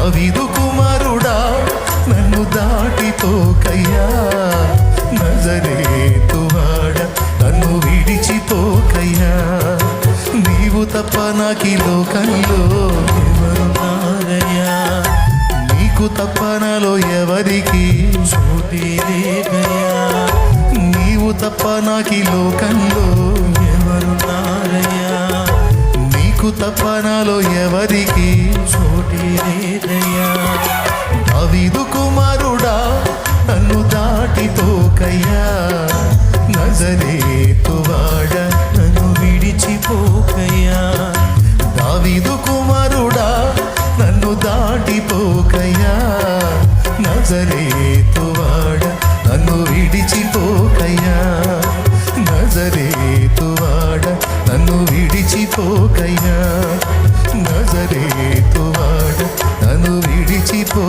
దావీదు కుమారుడా నన్ను దాటిపోకయ్యా, నజరేతువాడ నన్ను విడిచిపోకయ్యా. నీవు తప్ప నాకీ లోకంలో ఎవరున్నారయ్యా, నీకు తప్ప నాలో ఎవరికి చోటే లేదయ్యా. నీవు తప్ప నాకీ లోకంలో ఎవరున్నారయ్యా, నీకు తప్ప నాలో ఎవరికి చోటే లేదయ్యా. దావీదు కుమారుడా నన్ను దాటిపోకయ్యా, నజరేతువాడ నన్ను విడిచిపోకయ్యా. దావీదు కుమారుడా నన్ను దాటిపోకయ్యా, నజరేతువాడ నన్ను విడిచిపోకయ్యా. నజరేతువాడ నన్ను విడిచిపోకయ్యా, నజరేతువాడ నన్ను విడిచిపో